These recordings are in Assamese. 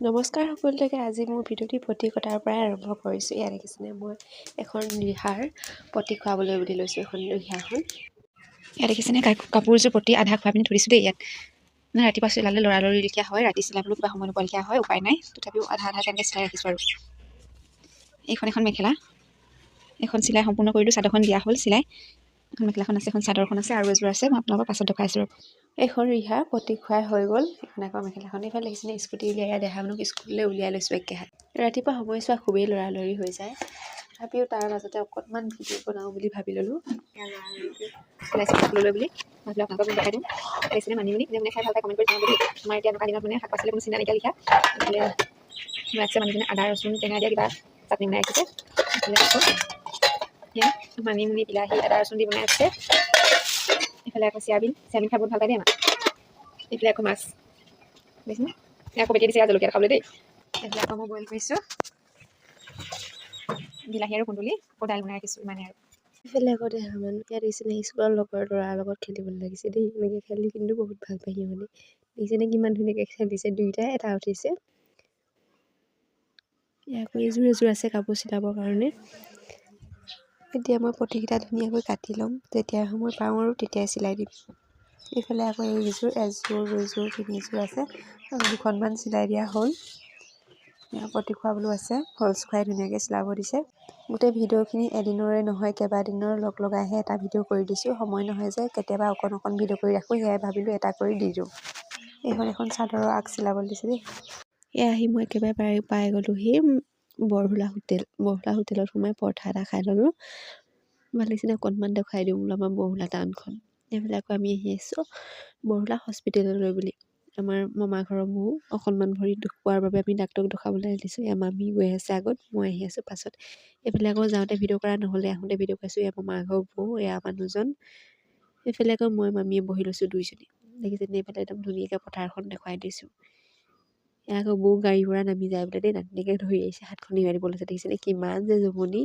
নমস্কাৰ সকলোকে। আজি মোৰ ভিডিঅ'টি পতি কটাৰ পৰাই আৰম্ভ কৰিছোঁ। ইয়াত দেখিছেনে মই এখন ৰিহাৰ পতি খুৱাবলৈ বুলি লৈছোঁ। এখন ৰিহাখন ইয়াত দেখিছেনে কাপোৰযোৰ পতি আধা খুৱাই পিনি থৈ দিছোঁ দেই। ইয়াত মানে ৰাতিপুৱা চিলালে লৰালৰি লিখীয়া হয়, ৰাতি চিলাবলৈ কিবা সময় নোপোৱা লিখীয়া হয়, উপায় নাই। তথাপিও আধা তেনেকৈ চিলাই ৰাখিছোঁ। আৰু এইখন এখন মেখেলা, এখন চিলাই সম্পূৰ্ণ কৰিলোঁ। চাদৰখন দিয়া হ'ল চিলাই। এখন মেখেলাখন আছে, এখন চাদৰখন আছে, আৰু এযোৰ আছে। মই আপোনালোকক পাছত দেখুৱাইছোঁ। এইখন ৰিহা পতি খুৱাই হৈ গ'ল। এখন আকৌ মেখেলাখন এইফালে দেখিছেনে স্কুটি উলিয়াই দেহাজনক স্কুললৈ উলিয়াই লৈছোঁ একেহাত। ৰাতিপুৱা সময়ছোৱা খুবেই লৰালৰি হৈ যায়। তথাপিও তাৰ মাজতে অকণমান ভিডিঅ' বনাওঁ বুলি ভাবি ল'লোঁ। চিলাইছোঁ কাপোৰলৈ বুলি ভাবিলোঁ আপোনালোকক দেখাই দিওঁ। দেখিছেনে মানিমুনি যে খাই ভাল পায় কমেণ্ট কৰি জনাব দেই। আমাৰ এতিয়া এনেকুৱা দিনত মানে শাক পাচলি কোনো চিন্তা নাইকিয়া লিখা। এইফালে আছে মানুহজনে আদা ৰচুন টেঙা দিয়া কিবা চাটনি বনাই ৰাখিছে। এইফালে আকৌ মানিমুনি বিলাহী আদা ৰচুন দি বনাই আছে। এইফালে আকৌ চিয়াবিন খাই বহুত ভাল পায় দেই আমাৰ। এইফালে আকৌ মাছ দেখিছেনে, আকৌ বেটি দিছে জলকীয়া খাবলৈ দেই। এইফালে আকৌ মই বইল কৰিছোঁ বিলাহী আৰু কুন্দুলি, আকৌ দাইল বনাই ৰাখিছোঁ। ইমানে আৰু এইফালে আকৌ দেহামান ইয়াত দেখিছেনে স্কুলৰ লগৰ ল'ৰাৰ লগত খেলিবলৈ লাগিছে দেই। এনেকৈ খেলি কিন্তু বহুত ভাল পায় সিহঁতে। দেখিছেনে কিমান ধুনীয়াকৈ খেলিছে দুয়োটাই। এটা উঠিছে। আকৌ এযোৰ আছে কাপোৰ চিলাবৰ কাৰণে। এতিয়া মই পতিকেইটা ধুনীয়াকৈ কাটি ল'ম। যেতিয়াই সময় পাওঁ আৰু তেতিয়াই চিলাই দিম। এইফালে আকৌ এযোৰ দুযোৰ তিনিযোৰ আছে। দুখনমান চিলাই দিয়া হ'ল। পতি খুৱাবলৈও আছে। ফলচ খুৱাই ধুনীয়াকৈ চিলাব দিছে। গোটেই ভিডিঅ'খিনি এদিনৰে নহয়, কেইবাদিনৰ লগাইহে এটা ভিডিঅ' কৰি দিছোঁ। সময় নহয় যে কেতিয়াবা অকণ ভিডিঅ' কৰি ৰাখোঁ। সেয়াই ভাবিলোঁ এটা কৰি দি দিওঁ। এইখন এখন চাদৰৰ আগ চিলাবলৈ দিছে দেই। এয়া আহি মই একেবাৰে পাই গ'লোহি বৰহোলা হোটেলত সোমাই পৰঠা এটা খাই ল'লোঁ। ভাল লাগিছিলে, অকণমান দেখুৱাই দিওঁ বোলো আমাৰ বৰহোলা টাউনখন। এইফালে আকৌ আমি আহি আছোঁ বৰহোলা হস্পিটেললৈ বুলি। আমাৰ মামা ঘৰৰ বৌ অকণমান ভৰি দুখ পোৱাৰ বাবে আমি ডাক্তৰক দেখাবলৈ দিছোঁ। এয়া মামী গৈ আছে আগত, মই আহি আছোঁ পাছত। এইফালে আকৌ যাওঁতে ভিডিঅ' কৰা নহ'লে, আহোঁতে ভিডিঅ' কৰিছোঁ। এয়া মামা ঘৰৰ বৌ, এয়া মানুহজন। এইফালে আকৌ মই মামীয়ে বহি লৈছোঁ দুইজনী। দেখিছেনে এইফালে একদম ধুনীয়াকৈ পথাৰখন দেখুৱাই দিছোঁ। এয়া আকৌ বৌ গাড়ীৰ পৰা নামি যায় বোলে দেই। নাতিনীয়েকে ধৰি আহিছে, হাতখন নিবাই দিব লৈছে। দেখিছেনে কিমান যে জমনি।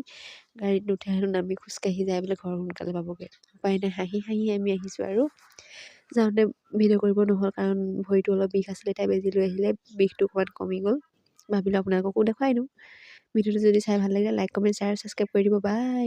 গাড়ীত নুঠে হেনো, নামি খোজকাঢ়ি যায় বোলে ঘৰ সোনকালে পাবগৈ। উপায় নাই, হাঁহি আমি আহিছোঁ। আৰু যাওঁতে ভিডিঅ' কৰিব নহ'ল কাৰণ ভৰিটো অলপ বিষ আছিলে। তাই বেজি লৈ আহিলে, বিষটো অকণমান কমি গ'ল। ভাবিলোঁ আপোনালোককো দেখুৱাই দিওঁ। ভিডিঅ'টো যদি চাই ভাল লাগিলে লাইক কমেণ্ট শ্বেয়াৰ ছাবস্ক্ৰাইব কৰি দিব। বাই।